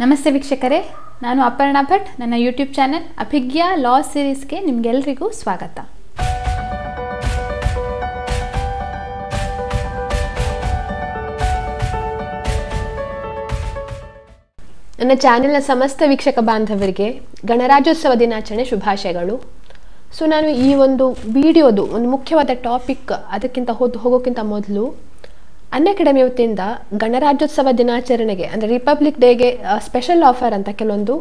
ನಮಸ್ತೆ ವೀಕ್ಷಕರೇ, ನಾನು ಅಪರ್ಣಾ ಭಟ್. ನನ್ನ ಯೂಟ್ಯೂಬ್ ಚಾನೆಲ್ ಅಭಿಜ್ಞಾ ಲಾ ಸೀರೀಸ್ಗೆ ನಿಮಗೆಲ್ಲರಿಗೂ ಸ್ವಾಗತ. ನನ್ನ ಚಾನೆಲ್ನ ಸಮಸ್ತ ವೀಕ್ಷಕ ಬಾಂಧವರಿಗೆ ಗಣರಾಜ್ಯೋತ್ಸವ ದಿನಾಚರಣೆ ಶುಭಾಶಯಗಳು. ಸೊ ನಾನು ಈ ಒಂದು ವಿಡಿಯೋದು ಒಂದು ಮುಖ್ಯವಾದ ಟಾಪಿಕ್ ಅದಕ್ಕಿಂತ ಹೋಗೋಕ್ಕಿಂತ ಮೊದಲು ಅನ್ಅಕಾಡೆಮಿ ವತಿಯಿಂದ ಗಣರಾಜ್ಯೋತ್ಸವ ದಿನಾಚರಣೆಗೆ ಅಂದರೆ ರಿಪಬ್ಲಿಕ್ ಡೇಗೆ ಸ್ಪೆಷಲ್ ಆಫರ್ ಅಂತ ಕೆಲವೊಂದು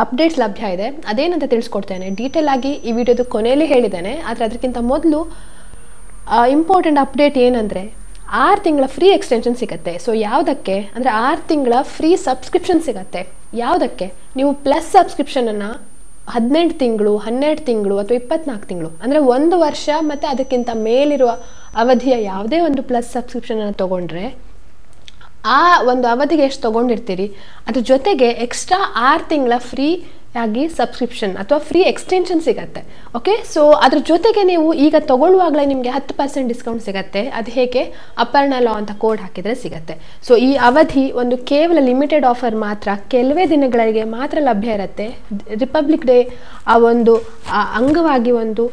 ಅಪ್ಡೇಟ್ಸ್ ಲಭ್ಯ ಇದೆ. ಅದೇನಂತ ತಿಳಿಸ್ಕೊಡ್ತೇನೆ. ಡೀಟೇಲ್ ಆಗಿ ಈ ವಿಡಿಯೋದು ಕೊನೆಯಲ್ಲಿ ಹೇಳಿದ್ದೇನೆ. ಆದರೆ ಅದಕ್ಕಿಂತ ಮೊದಲು ಇಂಪಾರ್ಟೆಂಟ್ ಅಪ್ಡೇಟ್ ಏನಂದರೆ 6 ತಿಂಗಳ ಫ್ರೀ ಎಕ್ಸ್ಟೆನ್ಷನ್ ಸಿಗುತ್ತೆ. ಸೊ ಯಾವುದಕ್ಕೆ ಅಂದರೆ 6 ತಿಂಗಳ ಫ್ರೀ ಸಬ್ಸ್ಕ್ರಿಪ್ಷನ್ ಸಿಗುತ್ತೆ. ಯಾವುದಕ್ಕೆ? ನೀವು ಪ್ಲಸ್ ಸಬ್ಸ್ಕ್ರಿಪ್ಷನನ್ನು 18 ತಿಂಗಳು, 12 ತಿಂಗಳು ಅಥವಾ 24 ತಿಂಗಳು ಅಂದರೆ 1 ವರ್ಷ ಮತ್ತು ಅದಕ್ಕಿಂತ ಮೇಲಿರುವ ಅವಧಿಯ ಯಾವುದೇ ಒಂದು ಪ್ಲಸ್ ಸಬ್ಸ್ಕ್ರಿಪ್ಷನನ್ನು ತೊಗೊಂಡ್ರೆ ಆ ಒಂದು ಅವಧಿಗೆ ಎಷ್ಟು ತೊಗೊಂಡಿರ್ತೀರಿ ಅದ್ರ ಜೊತೆಗೆ ಎಕ್ಸ್ಟ್ರಾ 6 ತಿಂಗಳ ಫ್ರೀ ಆಗಿ ಸಬ್ಸ್ಕ್ರಿಪ್ಷನ್ ಅಥವಾ ಫ್ರೀ ಎಕ್ಸ್ಟೆನ್ಷನ್ ಸಿಗುತ್ತೆ. ಓಕೆ, ಸೊ ಅದ್ರ ಜೊತೆಗೆ ನೀವು ಈಗ ತಗೊಳ್ಳುವಾಗಲೇ ನಿಮಗೆ 10% ಡಿಸ್ಕೌಂಟ್ ಸಿಗುತ್ತೆ. ಅದು ಹೇಗೆ? ಅಪರ್ಣಾ ಲಾ ಅಂತ ಕೋಡ್ ಹಾಕಿದರೆ ಸಿಗುತ್ತೆ. ಸೊ ಈ ಅವಧಿ ಒಂದು ಕೇವಲ ಲಿಮಿಟೆಡ್ ಆಫರ್ ಮಾತ್ರ, ಕೆಲವೇ ದಿನಗಳಿಗೆ ಮಾತ್ರ ಲಭ್ಯ ಇರುತ್ತೆ. ರಿಪಬ್ಲಿಕ್ ಡೇ ಆ ಒಂದು ಅಂಗವಾಗಿ ಒಂದು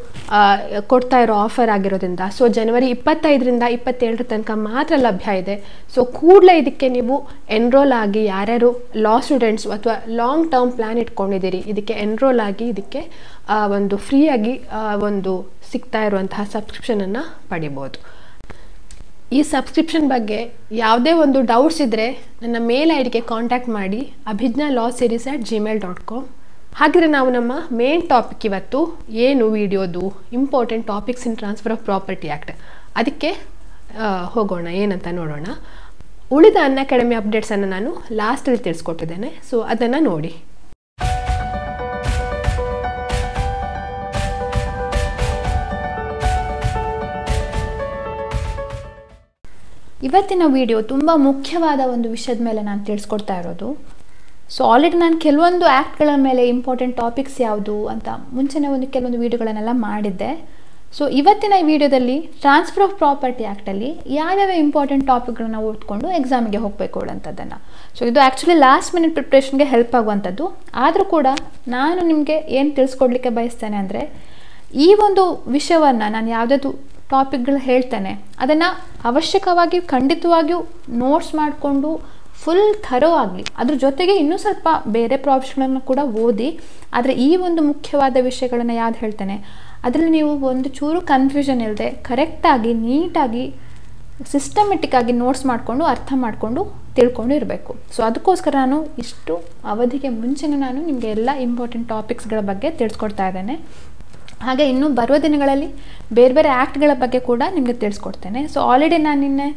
ಕೊಡ್ತಾ ಇರೋ ಆಫರ್ ಆಗಿರೋದ್ರಿಂದ ಸೊ ಜನವರಿ 25ರಿಂದ 27 ತನಕ ಮಾತ್ರ ಲಭ್ಯ ಇದೆ. ಸೊ ಕೂಡಲೇ ಇದಕ್ಕೆ ನೀವು ಎನ್ರೋಲ್ ಆಗಿ, ಯಾರ್ಯಾರು ಲಾ ಸ್ಟೂಡೆಂಟ್ಸ್ ಅಥವಾ ಲಾಂಗ್ ಟರ್ಮ್ ಪ್ಲಾನ್ ಇಟ್ಕೊಂಡಿದ್ದೀರಿ ಇದಕ್ಕೆ ಎನ್ರೋಲ್ ಆಗಿ ಇದಕ್ಕೆ ಒಂದು ಫ್ರೀಯಾಗಿ ಒಂದು ಸಿಗ್ತಾ ಇರುವಂತಹ ಸಬ್ಸ್ಕ್ರಿಪ್ಷನನ್ನು ಪಡಿಬೋದು. ಈ ಸಬ್ಸ್ಕ್ರಿಪ್ಷನ್ ಬಗ್ಗೆ ಯಾವುದೇ ಒಂದು ಡೌಟ್ಸ್ ಇದ್ದರೆ ನನ್ನ ಮೇಲ್ ಐಡಿಗೆ ಕಾಂಟ್ಯಾಕ್ಟ್ ಮಾಡಿ, abhijnalawseries@gmail.com. ಹಾಗಿದ್ರೆ ನಾವು ನಮ್ಮ ಮೇನ್ ಟಾಪಿಕ್ ಇವತ್ತು ಏನು ವಿಡಿಯೋದು important topics in transfer of property act ಅದಕ್ಕೆ ಹೋಗೋಣ, ಏನಂತ ನೋಡೋಣ. ಉಳಿದ ಅನ್ಅಕಾಡೆಮಿ ಅಪ್ಡೇಟ್ಸನ್ನು ನಾನು ಲಾಸ್ಟಲ್ಲಿ ತಿಳಿಸ್ಕೊಟ್ಟಿದ್ದೇನೆ. ಸೊ ಅದನ್ನು ನೋಡಿ. ಇವತ್ತಿನ ವಿಡಿಯೋ ತುಂಬ ಮುಖ್ಯವಾದ ಒಂದು ವಿಷಯದ ಮೇಲೆ ನಾನು ತಿಳಿಸ್ಕೊಡ್ತಾ ಇರೋದು. ಸೊ ಆಲ್ರೆಡಿ ನಾನು ಕೆಲವೊಂದು ಆ್ಯಕ್ಟ್ಗಳ ಮೇಲೆ ಇಂಪಾರ್ಟೆಂಟ್ ಟಾಪಿಕ್ಸ್ ಯಾವುದು ಅಂತ ಮುಂಚೆನೇ ಕೆಲವೊಂದು ವಿಡಿಯೋಗಳನ್ನೆಲ್ಲ ಮಾಡಿದ್ದೆ. ಸೊ ಇವತ್ತಿನ ಈ ವಿಡಿಯೋದಲ್ಲಿ ಟ್ರಾನ್ಸ್ಫರ್ ಆಫ್ ಪ್ರಾಪರ್ಟಿ ಆ್ಯಕ್ಟಲ್ಲಿ ಯಾವ್ಯಾವ ಇಂಪಾರ್ಟೆಂಟ್ ಟಾಪಿಕ್ಗಳನ್ನ ಓದ್ಕೊಂಡು ಎಕ್ಸಾಮಿಗೆ ಹೋಗಬೇಕು ಅನ್ನೋಂಥದ್ದನ್ನು. ಸೊ ಇದು ಆ್ಯಕ್ಚುಲಿ ಲಾಸ್ಟ್ ಮಿನಿಟ್ ಪ್ರಿಪ್ರೇಷನ್ಗೆ ಹೆಲ್ಪ್ ಆಗುವಂಥದ್ದು. ಆದರೂ ಕೂಡ ನಾನು ನಿಮಗೆ ಏನು ತಿಳಿಸ್ಕೊಡ್ಲಿಕ್ಕೆ ಬಯಸ್ತೇನೆ ಅಂದರೆ, ಈ ಒಂದು ವಿಷಯವನ್ನು ನಾನು ಯಾವುದಾದ್ರು ಟಾಪಿಕ್ಗಳು ಹೇಳ್ತೇನೆ ಅದನ್ನು ಅವಶ್ಯಕವಾಗಿ ಖಂಡಿತವಾಗಿಯೂ ನೋಟ್ಸ್ ಮಾಡಿಕೊಂಡು ಫುಲ್ ಥರೋ ಆಗಲಿ, ಅದ್ರ ಜೊತೆಗೆ ಇನ್ನೂ ಸ್ವಲ್ಪ ಬೇರೆ ಪ್ರಾಫಿಟ್ಗಳನ್ನು ಕೂಡ ಓದಿ. ಆದರೆ ಈ ಒಂದು ಮುಖ್ಯವಾದ ವಿಷಯಗಳನ್ನು ಯಾವ್ದು ಹೇಳ್ತೇನೆ ಅದರಲ್ಲಿ ನೀವು ಒಂದು ಚೂರು ಕನ್ಫ್ಯೂಷನ್ ಇಲ್ಲದೆ ಕರೆಕ್ಟಾಗಿ ನೀಟಾಗಿ ಸಿಸ್ಟಮೆಟಿಕ್ ಆಗಿ ನೋಟ್ಸ್ ಮಾಡಿಕೊಂಡು ಅರ್ಥ ಮಾಡಿಕೊಂಡು ತಿಳ್ಕೊಂಡು ಇರಬೇಕು. ಸೊ ಅದಕ್ಕೋಸ್ಕರ ನಾನು ಇಷ್ಟು ಅವಧಿಗೆ ಮುಂಚೆನೇ ನಾನು ನಿಮಗೆ ಎಲ್ಲ ಇಂಪಾರ್ಟೆಂಟ್ ಟಾಪಿಕ್ಸ್ಗಳ ಬಗ್ಗೆ ತಿಳಿಸ್ಕೊಡ್ತಾ ಇದ್ದೇನೆ. ಹಾಗೆ ಇನ್ನು ಬರುವ ದಿನಗಳಲ್ಲಿ ಬೇರೆ ಬೇರೆ ಆ್ಯಕ್ಟ್ಗಳ ಬಗ್ಗೆ ಕೂಡ ನಿಮಗೆ ತಿಳಿಸ್ಕೊಡ್ತೇನೆ. ಸೊ ಆಲ್ರೆಡಿ ನಾನು ನಿನ್ನೆ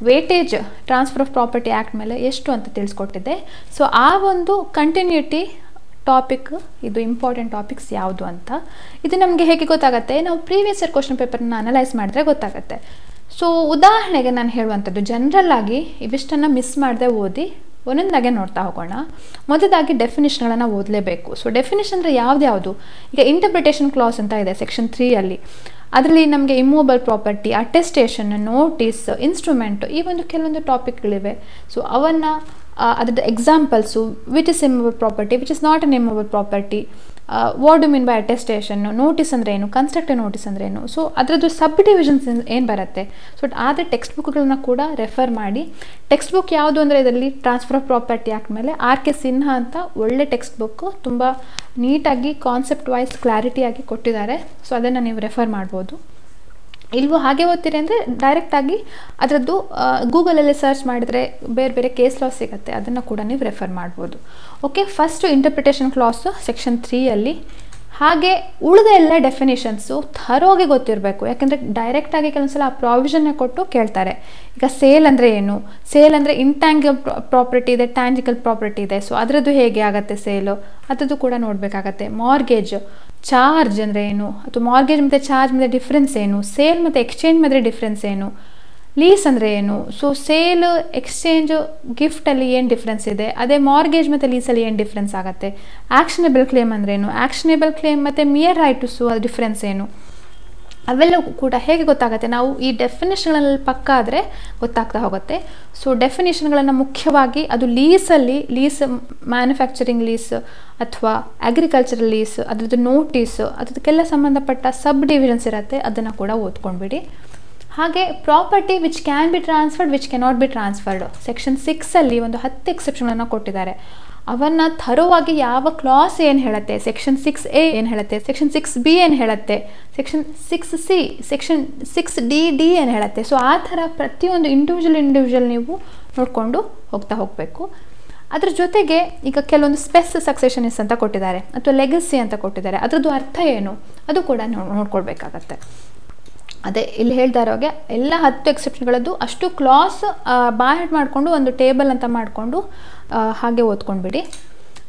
weightage transfer of property act ಮೇಲೆ ಎಷ್ಟು ಅಂತ ತಿಳಿಸ್ಕೊಟ್ಟಿದ್ದೆ. ಸೊ ಆ ಒಂದು ಕಂಟಿನ್ಯೂಟಿ ಟಾಪಿಕ್, ಇದು ಇಂಪಾರ್ಟೆಂಟ್ ಟಾಪಿಕ್ಸ್ ಯಾವುದು ಅಂತ ಇದು ನಮಗೆ ಹೇಗೆ ಗೊತ್ತಾಗುತ್ತೆ? ನಾವು ಪ್ರೀವಿಯಸ್ ಇಯರ್ ಕ್ವಶನ್ ಪೇಪರ್ನ ಅನಲೈಸ್ ಮಾಡಿದ್ರೆ ಗೊತ್ತಾಗುತ್ತೆ. ಸೊ ಉದಾಹರಣೆಗೆ ನಾನು ಹೇಳುವಂಥದ್ದು, ಜನರಲ್ ಆಗಿ ಇವಿಷ್ಟನ್ನು ಮಿಸ್ ಮಾಡದೆ ಓದಿ ಒಂದೊಂದಾಗೆ ನೋಡ್ತಾ ಹೋಗೋಣ. ಮೊದಲಾಗಿ ಡೆಫಿನಿಷನ್ಗಳನ್ನು ಓದಲೇಬೇಕು. ಸೊ ಡೆಫಿನಿಷನ್ ಅಂದರೆ ಯಾವ್ದು? ಈಗ ಇಂಟರ್ಪ್ರಿಟೇಷನ್ ಕ್ಲಾಸ್ ಅಂತ ಇದೆ ಸೆಕ್ಷನ್ 3ಅಲ್ಲಿ. ಅದರಲ್ಲಿ ನಮಗೆ immovable property, attestation, notice, instrument, ಈ ಒಂದು ಕೆಲವೊಂದು ಟಾಪಿಕ್ಗಳಿವೆ. ಸೊ ಅವನ್ನು ಅದರ examples, which is immovable property, which is not an immovable property, what do mean by attestation, notice ಅಂದರೆ ಏನು, ಕನ್ಸ್ಟ್ರಕ್ಟಿವ್ ನೋಟಿಸ್ ಅಂದರೆ ಏನು, ಸೊ ಅದರದ್ದು ಸಬ್ ಡಿವಿಷನ್ಸ್ ಏನು ಬರುತ್ತೆ. ಸೊ ಆದರೆ ಟೆಕ್ಸ್ಟ್ ಬುಕ್ಗಳನ್ನ ಕೂಡ ರೆಫರ್ ಮಾಡಿ. ಟೆಕ್ಸ್ಟ್ ಬುಕ್ ಯಾವುದು ಅಂದರೆ ಇದರಲ್ಲಿ ಟ್ರಾನ್ಸ್ಫರ್ ಆಫ್ ಪ್ರಾಪರ್ಟಿ ಆ್ಯಕ್ಟ್ ಮೇಲೆ R.K. ಸಿನ್ಹಾ ಅಂತ ಒಳ್ಳೆ ಟೆಕ್ಸ್ಟ್ ಬುಕ್ಕು, ತುಂಬ ನೀಟಾಗಿ ಕಾನ್ಸೆಪ್ಟ್ ವೈಸ್ ಕ್ಲಾರಿಟಿಯಾಗಿ ಕೊಟ್ಟಿದ್ದಾರೆ. ಸೊ ಅದನ್ನು ನೀವು ರೆಫರ್ ಮಾಡ್ಬೋದು. ಇಲ್ವೋ ಹಾಗೆ ಓದ್ತೀರಿ ಅಂದರೆ ಡೈರೆಕ್ಟಾಗಿ ಅದರದ್ದು ಗೂಗಲಲ್ಲಿ ಸರ್ಚ್ ಮಾಡಿದರೆ ಬೇರೆ ಬೇರೆ ಕೇಸ್ ಲಾ ಸಿಗುತ್ತೆ, ಅದನ್ನು ಕೂಡ ನೀವು ರೆಫರ್ ಮಾಡ್ಬೋದು. Okay, first interpretation clause section 3ಅಲ್ಲಿ. ಹಾಗೆ ಉಳಿದ ಎಲ್ಲ ಡೆಫಿನೇಷನ್ಸು ಥರೋಗೆ ಗೊತ್ತಿರಬೇಕು. ಯಾಕೆಂದರೆ ಡೈರೆಕ್ಟಾಗಿ ಕೆಲವೊಂದ್ಸಲ ಆ ಪ್ರಾವಿಷನ್ನ ಕೊಟ್ಟು ಕೇಳ್ತಾರೆ. ಈಗ ಸೇಲ್ ಅಂದರೆ ಏನು? ಸೇಲ್ ಅಂದರೆ ಇಂಟ್ಯಾಂಗಿಬಲ್ ಪ್ರಾಪರ್ಟಿ ಇದೆ, ಟ್ಯಾಂಜಿಬಲ್ ಪ್ರಾಪರ್ಟಿ ಇದೆ. ಸೊ ಅದರದ್ದು ಹೇಗೆ ಆಗುತ್ತೆ ಸೇಲು, ಅದರದ್ದು ಕೂಡ ನೋಡಬೇಕಾಗತ್ತೆ. ಮಾರ್ಗೇಜ್, ಚಾರ್ಜ್ ಅಂದರೆ ಏನು, ಅಥವಾ ಮಾರ್ಗೇಜ್ ಮತ್ತು ಚಾರ್ಜ್ ಮಧ್ಯೆ ಡಿಫ್ರೆನ್ಸ್ ಏನು, ಸೇಲ್ ಮತ್ತು ಎಕ್ಸ್ಚೇಂಜ್ ಮಧ್ಯೆ ಡಿಫ್ರೆನ್ಸ್ ಏನು, ಲೀಸ್ ಅಂದರೆ ಏನು, ಸೊ ಸೇಲ್, ಎಕ್ಸ್ಚೇಂಜ್, ಗಿಫ್ಟಲ್ಲಿ ಏನು ಡಿಫ್ರೆನ್ಸ್ ಇದೆ, ಅದೇ ಮಾರ್ಗೇಜ್ ಮತ್ತು ಲೀಸಲ್ಲಿ ಏನು ಡಿಫ್ರೆನ್ಸ್ ಆಗುತ್ತೆ, ಆ್ಯಕ್ಷನೇಬಲ್ ಕ್ಲೇಮ್ ಅಂದರೆ ಏನು, ಆ್ಯಕ್ಷನೇಬಲ್ ಕ್ಲೇಮ್ ಮತ್ತು ಮಿಯರ್ ರೈಟ್ ಟು ಸೂ ಅದು ಡಿಫ್ರೆನ್ಸ್ ಏನು, ಅವೆಲ್ಲವೂ ಕೂಡ ಹೇಗೆ ಗೊತ್ತಾಗುತ್ತೆ? ನಾವು ಈ ಡೆಫಿನೇಷನ್ಗಳಲ್ಲಿ ಪಕ್ಕ ಆದರೆ ಗೊತ್ತಾಗ್ತಾ ಹೋಗುತ್ತೆ. ಸೊ ಡೆಫಿನೇಷನ್ಗಳನ್ನು ಮುಖ್ಯವಾಗಿ ಅದು ಲೀಸ್ ಮ್ಯಾನುಫ್ಯಾಕ್ಚರಿಂಗ್ ಲೀಸ್ ಅಥವಾ ಅಗ್ರಿಕಲ್ಚರಲ್ ಲೀಸ್, ಅದ್ರದ್ದು ನೋಟಿಸ್, ಅದಕ್ಕೆಲ್ಲ ಸಂಬಂಧಪಟ್ಟ ಸಬ್ ಡಿವಿಷನ್ಸ್ ಇರುತ್ತೆ, ಅದನ್ನು ಕೂಡ ಓದ್ಕೊಂಡ್ಬಿಡಿ. ಹಾಗೆ property which can be transferred which cannot be transferred, section 6 ಒಂದು 10 ಎಕ್ಸೆಪ್ಷನನ್ನು ಕೊಟ್ಟಿದ್ದಾರೆ. ಅವನ್ನು ಥರೋವಾಗಿ ಯಾವ ಕ್ಲಾಸ್ ಏನು ಹೇಳುತ್ತೆ, ಸೆಕ್ಷನ್ 6A ಏನು ಹೇಳುತ್ತೆ, ಸೆಕ್ಷನ್ 6B ಏನು ಹೇಳುತ್ತೆ, ಸೆಕ್ಷನ್ 6C, ಸೆಕ್ಷನ್ 6D ಏನು ಹೇಳುತ್ತೆ. ಸೊ ಆ ಥರ ಪ್ರತಿಯೊಂದು ಇಂಡಿವಿಜುವಲ್ ನೀವು ನೋಡಿಕೊಂಡು ಹೋಗಬೇಕು. ಅದ್ರ ಜೊತೆಗೆ ಈಗ ಕೆಲವೊಂದು ಸ್ಪೆಸ್ ಸಕ್ಸೆಷನಿಸ್ ಅಂತ ಕೊಟ್ಟಿದ್ದಾರೆ ಅಥವಾ ಲೆಗಸಿ ಅಂತ ಕೊಟ್ಟಿದ್ದಾರೆ, ಅದರದ್ದು ಅರ್ಥ ಏನು ಅದು ಕೂಡ ನೋಡ್ಕೊಳ್ಬೇಕಾಗತ್ತೆ. ಅದೇ ಇಲ್ಲಿ ಹೇಳ್ತಾ ಇರೋಗೆ ಎಲ್ಲ 10 ಎಕ್ಸೆಪ್ಷನ್ಗಳದ್ದು ಅಷ್ಟು ಕ್ಲಾಸ್ ಬಾಯ್ ಮಾಡಿಕೊಂಡು ಒಂದು ಟೇಬಲ್ ಅಂತ ಮಾಡಿಕೊಂಡು ಹಾಗೆ ಓದ್ಕೊಂಡ್ಬಿಡಿ.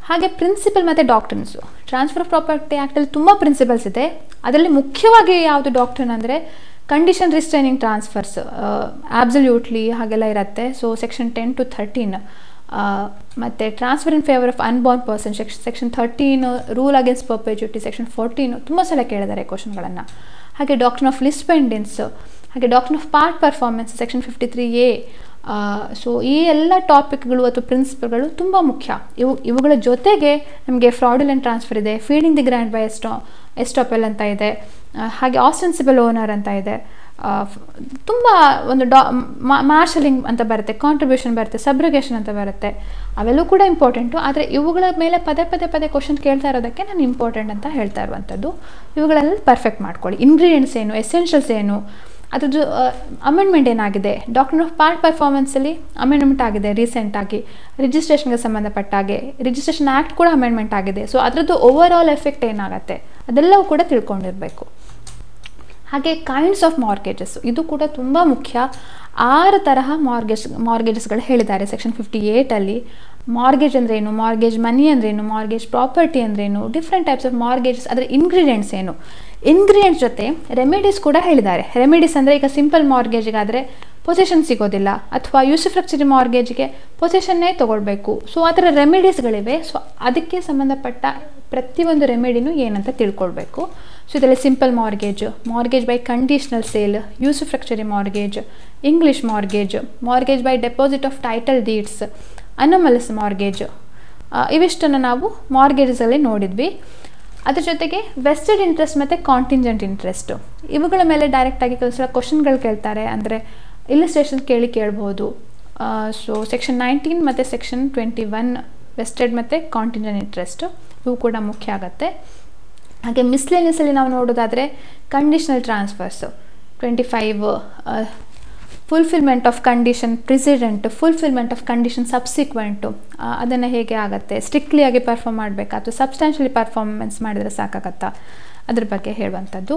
ಹಾಗೆ ಪ್ರಿನ್ಸಿಪಲ್ ಮತ್ತು ಡಾಕ್ಟ್ರಿನ್ಸು, ಟ್ರಾನ್ಸ್ಫರ್ ಆಫ್ ಪ್ರಾಪರ್ಟಿ ಆ್ಯಕ್ಟಲ್ಲಿ ತುಂಬ ಪ್ರಿನ್ಸಿಪಲ್ಸ್ ಇದೆ. ಅದರಲ್ಲಿ ಮುಖ್ಯವಾಗಿ ಯಾವುದು ಡಾಕ್ಟ್ರಿನ್ ಅಂದರೆ ಕಂಡೀಷನ್ ರಿಸ್ಟ್ರೈನಿಂಗ್ ಟ್ರಾನ್ಸ್ಫರ್ಸ್, ಆಬ್ಸಲ್ಯೂಟ್ಲಿ ಹಾಗೆಲ್ಲ ಇರುತ್ತೆ. ಸೊ ಸೆಕ್ಷನ್ 10 to 13 ಮತ್ತು transfer in favour of unborn person section 13, rule against perpetuity section 14 ತುಂಬ ಸಲ ಕೇಳಿದ್ದಾರೆ ಕ್ವಶನ್ಗಳನ್ನು. ಹಾಗೆ ಡಾಕ್ಟ್ರಿನ್ ಆಫ್ ಲಿಸ್ಟ್ ಪೆಂಡೆನ್ಸ್, ಹಾಗೆ doctrine of part performance section 53A. So ಈ ಎಲ್ಲ ಟಾಪಿಕ್ಗಳು ಅಥವಾ ಪ್ರಿನ್ಸಿಪಲ್ಗಳು ತುಂಬ ಮುಖ್ಯ. ಇವುಗಳ ಜೊತೆಗೆ ನಮಗೆ ಫ್ರಾಡುಲೆಂಟ್ ಟ್ರಾನ್ಸ್ಫರ್ ಇದೆ, ಫೀಡಿಂಗ್ ದಿ ಗ್ರ್ಯಾಂಟ್ ಬೈ ಎಸ್ಟಾಪೆಲ್ ಅಂತ ಇದೆ, ಹಾಗೆ ಆಸ್ಟೆನ್ಸಿಬಲ್ ಓನರ್ ಅಂತ ಇದೆ, ತುಂಬ ಒಂದು ಮಾರ್ಷಲಿಂಗ್ ಅಂತ ಬರುತ್ತೆ, ಕಾಂಟ್ರಿಬ್ಯೂಷನ್ ಬರುತ್ತೆ, ಸಬ್ರಿಗೇಷನ್ ಅಂತ ಬರುತ್ತೆ. ಅವೆಲ್ಲೂ ಕೂಡ ಇಂಪಾರ್ಟೆಂಟು. ಆದರೆ ಇವುಗಳ ಮೇಲೆ ಪದೇ ಕ್ವಶನ್ ಕೇಳ್ತಾ ಇರೋದಕ್ಕೆ ನಾನು ಇಂಪಾರ್ಟೆಂಟ್ ಅಂತ ಹೇಳ್ತಾ ಇರುವಂಥದ್ದು. ಇವುಗಳೆಲ್ಲ ಪರ್ಫೆಕ್ಟ್ ಮಾಡ್ಕೊಳ್ಳಿ. ಇಂಗ್ರೀಡಿಯೆಂಟ್ಸ್ ಏನು, ಎಸೆನ್ಷಿಯಲ್ಸ್ ಏನು, ಅದ್ರದ್ದು ಅಮೆಂಡ್ಮೆಂಟ್ ಏನಾಗಿದೆ, ಡಾಕ್ಟ್ರಿನ್ ಆಫ್ ಪಾರ್ಟ್ ಪರ್ಫಾರ್ಮೆನ್ಸಲ್ಲಿ ಅಮೆಂಡ್ಮೆಂಟ್ ಆಗಿದೆ ರೀಸೆಂಟಾಗಿ, ರಿಜಿಸ್ಟ್ರೇಷನ್ಗೆ ಸಂಬಂಧಪಟ್ಟಾಗೆ ರಿಜಿಸ್ಟ್ರೇಷನ್ ಆ್ಯಕ್ಟ್ ಕೂಡ ಅಮೆಂಡ್ಮೆಂಟ್ ಆಗಿದೆ. ಸೊ ಅದರದ್ದು ಓವರ್ ಆಲ್ ಎಫೆಕ್ಟ್ ಏನಾಗುತ್ತೆ ಅದೆಲ್ಲವೂ ಕೂಡ ತಿಳ್ಕೊಂಡಿರಬೇಕು. ಹಾಗೆ ಕೈಂಡ್ಸ್ ಆಫ್ ಮಾರ್ಗೇಜಸ್, ಇದು ಕೂಡ ತುಂಬ ಮುಖ್ಯ. 6 ತರಹ ಮಾರ್ಗೇಜಸ್ಗಳು ಹೇಳಿದ್ದಾರೆ ಸೆಕ್ಷನ್ 58 ಮಾರ್ಗೇಜ್ ಅಂದ್ರೇನು, ಮಾರ್ಗೇಜ್ ಮನಿ ಅಂದ್ರೇನು, ಮಾರ್ಗೇಜ್ ಪ್ರಾಪರ್ಟಿ ಅಂದ್ರೇನು, ಡಿಫ್ರೆಂಟ್ ಟೈಪ್ಸ್ ಆಫ್ ಮಾರ್ಗೇಜಸ್, ಅದರ ಇಂಗ್ರೀಡಿಯೆಂಟ್ಸ್ ಏನು, ಇಂಗ್ರೀಡಿಯೆಂಟ್ಸ್ ಜೊತೆ ರೆಮಿಡೀಸ್ ಕೂಡ ಹೇಳಿದ್ದಾರೆ. ರೆಮಿಡೀಸ್ ಅಂದರೆ ಈಗ ಸಿಂಪಲ್ ಮಾರ್ಗೇಜಿಗಾದರೆ ಪೊಸೆಷನ್ ಸಿಗೋದಿಲ್ಲ, ಅಥವಾ ಯೂಸುಫ್ರಕ್ಚರಿ ಮಾರ್ಗೇಜ್ಗೆ ಪೊಸೆಷನ್ನೇ ತೊಗೊಳ್ಬೇಕು. ಸೊ ಆ ಥರ ರೆಮಿಡೀಸ್ಗಳಿವೆ. ಸೊ ಅದಕ್ಕೆ ಸಂಬಂಧಪಟ್ಟ ಪ್ರತಿಯೊಂದು ರೆಮಿಡಿನೂ ಏನಂತ ತಿಳ್ಕೊಳ್ಬೇಕು. ಸೊ ಇದರಲ್ಲಿ simple mortgage by conditional sale, usufructuary mortgage, English mortgage by deposit of title deeds, anomalous mortgage, ಇವಿಷ್ಟನ್ನು ನಾವು ಮಾರ್ಗೇಜಸಲ್ಲಿ ನೋಡಿದ್ವಿ. ಅದ್ರ ಜೊತೆಗೆ ವೆಸ್ಟೆಡ್ ಇಂಟ್ರೆಸ್ಟ್ ಮತ್ತು ಕಾಂಟಿಂಜೆಂಟ್ ಇಂಟ್ರೆಸ್ಟು, ಇವುಗಳ ಮೇಲೆ ಡೈರೆಕ್ಟಾಗಿ ಕೆಲವು ಸಲ ಕ್ವಶನ್ಗಳು ಕೇಳ್ತಾರೆ. ಅಂದರೆ ಇಲ್ಲಸ್ಟ್ರೇಷನ್ ಕೇಳ್ಬೋದು. ಸೊ ಸೆಕ್ಷನ್ 19 ಮತ್ತು ಸೆಕ್ಷನ್ 21 ವೆಸ್ಟೆಡ್ ಮತ್ತು ಕಾಂಟಿಂಜೆಂಟ್ ಇಂಟ್ರೆಸ್ಟ್ ಇವು ಕೂಡ ಮುಖ್ಯ ಆಗುತ್ತೆ. ಹಾಗೆ ಮಿಸ್ಲೇನಿಯಸಲ್ಲಿ ನಾವು ನೋಡೋದಾದರೆ conditional transfers 25, fulfilment of condition precedent, fulfilment of condition subsequent, ಅದನ್ನು ಹೇಗೆ ಆಗುತ್ತೆ, ಸ್ಟ್ರಿಕ್ಟ್ಲಿಯಾಗಿ ಪರ್ಫಾರ್ಮ್ ಮಾಡಬೇಕಾ ಅಥವಾ ಸಬ್ಸ್ಟ್ಯಾನ್ಷಿಯಲಿ ಪರ್ಫಾರ್ಮೆನ್ಸ್ ಮಾಡಿದರೆ ಸಾಕಾಗತ್ತಾ, ಅದ್ರ ಬಗ್ಗೆ ಹೇಳುವಂಥದ್ದು.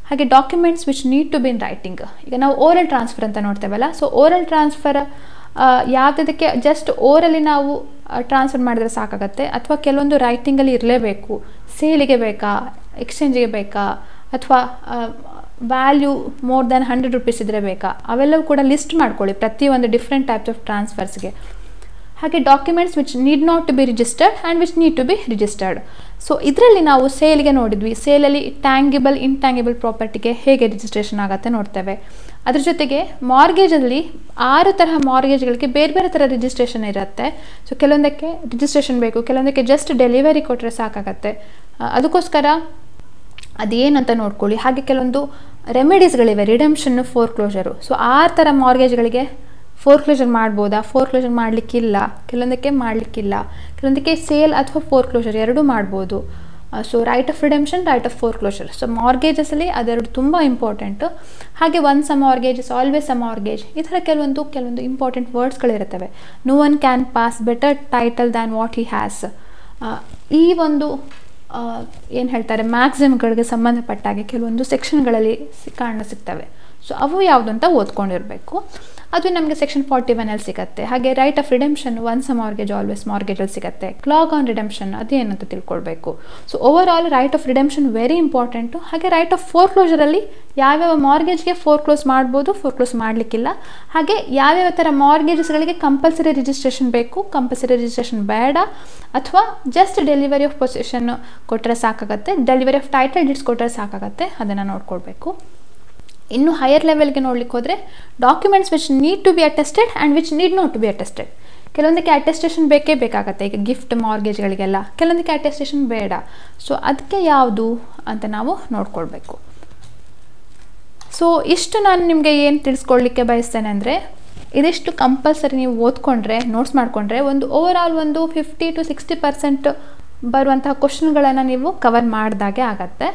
ಹಾಗೆ documents which need to be in writing, ಈಗ ನಾವು ಓರಲ್ ಟ್ರಾನ್ಸ್ಫರ್ ಅಂತ ನೋಡ್ತೇವಲ್ಲ. ಸೊ ಓರಲ್ ಟ್ರಾನ್ಸ್ಫರ್ ಯಾವುದಕ್ಕೆ ಜಸ್ಟ್ ಓರಲ್ಲಿ ನಾವು ಟ್ರಾನ್ಸ್ಫರ್ ಮಾಡಿದರೆ ಸಾಕಾಗತ್ತೆ, ಅಥವಾ ಕೆಲವೊಂದು ರೈಟಿಂಗಲ್ಲಿ ಇರಲೇಬೇಕು, ಸೇಲಿಗೆ ಬೇಕಾ, ಎಕ್ಸ್ಚೇಂಜಿಗೆ ಬೇಕಾ, ಅಥವಾ ವ್ಯಾಲ್ಯೂ ಮೋರ್ ದ್ಯಾನ್ 100 ರೂಪೀಸ್ ಇದ್ದರೆ ಬೇಕಾ, ಅವೆಲ್ಲವೂ ಕೂಡ ಲಿಸ್ಟ್ ಮಾಡ್ಕೊಳ್ಳಿ ಪ್ರತಿಯೊಂದು ಡಿಫ್ರೆಂಟ್ ಟೈಪ್ಸ್ ಆಫ್ ಟ್ರಾನ್ಸ್ಫರ್ಸ್ಗೆ. ಹಾಗೆ documents which need not to be registered and which need to be registered. So ಇದರಲ್ಲಿ ನಾವು ಸೇಲ್ಗೆ ನೋಡಿದ್ವಿ, ಸೇಲಲ್ಲಿ ಟ್ಯಾಂಗಿಬಲ್ ಇಂಟ್ಯಾಂಗಿಬಲ್ ಪ್ರಾಪರ್ಟಿಗೆ ಹೇಗೆ ರಿಜಿಸ್ಟ್ರೇಷನ್ ಆಗುತ್ತೆ ನೋಡ್ತೇವೆ. ಅದ್ರ ಜೊತೆಗೆ ಮಾರ್ಗೇಜಲ್ಲಿ 6 ತರಹ ಮಾರ್ಗೇಜ್ಗಳಿಗೆ ಬೇರೆ ಥರ ರಿಜಿಸ್ಟ್ರೇಷನ್ ಇರುತ್ತೆ. ಸೊ ಕೆಲವೊಂದಕ್ಕೆ ರಿಜಿಸ್ಟ್ರೇಷನ್ ಬೇಕು, ಕೆಲವೊಂದಕ್ಕೆ ಜಸ್ಟ್ ಡೆಲಿವರಿ ಕೊಟ್ಟರೆ ಸಾಕಾಗತ್ತೆ. ಅದಕ್ಕೋಸ್ಕರ ಅದೇನಂತ ನೋಡ್ಕೊಳ್ಳಿ. ಹಾಗೆ ಕೆಲವೊಂದು ರೆಮಿಡೀಸ್ಗಳಿವೆ, ರಿಡೆಂಪ್ಷನ್ನು, ಫೋರ್ಕ್ಲೋಜರು. ಸೊ 6 ಥರ ಮಾರ್ಗೇಜ್ಗಳಿಗೆ ಫೋರ್ಕ್ಲೋಜರ್ ಮಾಡ್ಬೋದಾ, ಫೋರ್ಕ್ಲೋಜರ್ ಮಾಡಲಿಕ್ಕಿಲ್ಲ, ಕೆಲವೊಂದಕ್ಕೆ ಮಾಡಲಿಕ್ಕಿಲ್ಲ, ಕೆಲವೊಂದಕ್ಕೆ ಸೇಲ್ ಅಥವಾ ಫೋರ್ಕ್ಲೋಜರ್ ಎರಡೂ ಮಾಡ್ಬೋದು. So right of redemption, right of foreclosure. So ಮಾರ್ಗೇಜಸಲ್ಲಿ ಅದೆರಡು ತುಂಬ ಇಂಪಾರ್ಟೆಂಟು. ಹಾಗೆ once a mortgage is always a mortgage, ಈ ಥರ ಕೆಲವೊಂದು ಇಂಪಾರ್ಟೆಂಟ್ ವರ್ಡ್ಸ್ಗಳಿರುತ್ತವೆ. No one can pass better title than what he has. ಈ ಒಂದು ಏನು ಹೇಳ್ತಾರೆ ಮ್ಯಾಕ್ಸಿಮ್ಗಳಿಗೆ ಸಂಬಂಧಪಟ್ಟಾಗೆ ಕೆಲವೊಂದು ಸೆಕ್ಷನ್ಗಳಲ್ಲಿ ಸಿಗ್ತವೆ. ಸೊ ಅವು ಯಾವುದು ಅಂತ ಓದ್ಕೊಂಡಿರಬೇಕು. ಅದು ನಮಗೆ ಸೆಕ್ಷನ್ 41 ಸಿಗುತ್ತೆ. ಹಾಗೆ right of redemption once a mortgage always ಮಾರ್ಗೇಜಲ್ಲಿ ಸಿಗುತ್ತೆ. ಕ್ಲಾಗ್ ಆನ್ ರಿಡೆಂಪ್ಷನ್ ಅದೇನಂತ ತಿಳ್ಕೊಳ್ಬೇಕು. So overall right of redemption very important. ಹಾಗೆ ರೈಟ್ ಆಫ್ ಫೋರ್ಕ್ಲೋಜರಲ್ಲಿ ಯಾವ್ಯಾವ ಮಾರ್ಗೇಜ್ಗೆ ಫೋರ್ಕ್ಲೋಸ್ ಮಾಡ್ಬೋದು, ಫೋರ್ಕ್ಲೋಸ್ ಮಾಡಲಿಕ್ಕಿಲ್ಲ, ಹಾಗೆ ಯಾವ್ಯಾವ ಥರ ಮಾರ್ಗೇಜಸ್ಗಳಿಗೆ ಕಂಪಲ್ಸರಿ ರಿಜಿಸ್ಟ್ರೇಷನ್ ಬೇಕು, ಕಂಪಲ್ಸರಿ ರಿಜಿಸ್ಟ್ರೇಷನ್ ಬೇಡ, ಅಥವಾ ಜಸ್ಟ್ ಡೆಲಿವರಿ ಆಫ್ ಪೊಸೆಷನ್ ಕೊಟ್ಟರೆ ಸಾಕಾಗತ್ತೆ, ಡೆಲಿವರಿ ಆಫ್ ಟೈಟಲ್ ಡೀಡ್ಸ್ ಕೊಟ್ಟರೆ ಸಾಕಾಗತ್ತೆ, ಅದನ್ನು ನೋಡ್ಕೊಳ್ಬೇಕು. ಇನ್ನು ಹೈಯರ್ ಲೆವೆಲ್ಗೆ ನೋಡ್ಲಿಕ್ಕೆ ಹೋದರೆ documents which need to be attested and which need not to be attested. ಕೆಲವೊಂದಕ್ಕೆ ಅಟೆಸ್ಟೇಷನ್ ಬೇಕೇ ಬೇಕಾಗತ್ತೆ. ಈಗ ಗಿಫ್ಟ್ ಮಾರ್ಗೇಜ್ಗಳಿಗೆಲ್ಲ ಕೆಲವೊಂದಕ್ಕೆ ಅಟೆಸ್ಟೇಷನ್ ಬೇಡ. ಸೊ ಅದಕ್ಕೆ ಯಾವುದು ಅಂತ ನಾವು ನೋಡ್ಕೊಳ್ಬೇಕು. ಸೊ ಇಷ್ಟು ನಾನು ನಿಮಗೆ ಏನು ತಿಳಿಸ್ಕೊಡ್ಲಿಕ್ಕೆ ಬಯಸ್ತೇನೆ ಅಂದರೆ, ಇದಿಷ್ಟು ಕಂಪಲ್ಸರಿ ನೀವು ಓದ್ಕೊಂಡ್ರೆ, ನೋಟ್ಸ್ ಮಾಡಿಕೊಂಡ್ರೆ ಒಂದು ಓವರಾಲ್ ಒಂದು 50 to 60% ಬರುವಂತಹ ಕ್ವಶನ್ಗಳನ್ನು ನೀವು ಕವರ್ ಮಾಡಿದಾಗೆ ಆಗತ್ತೆ.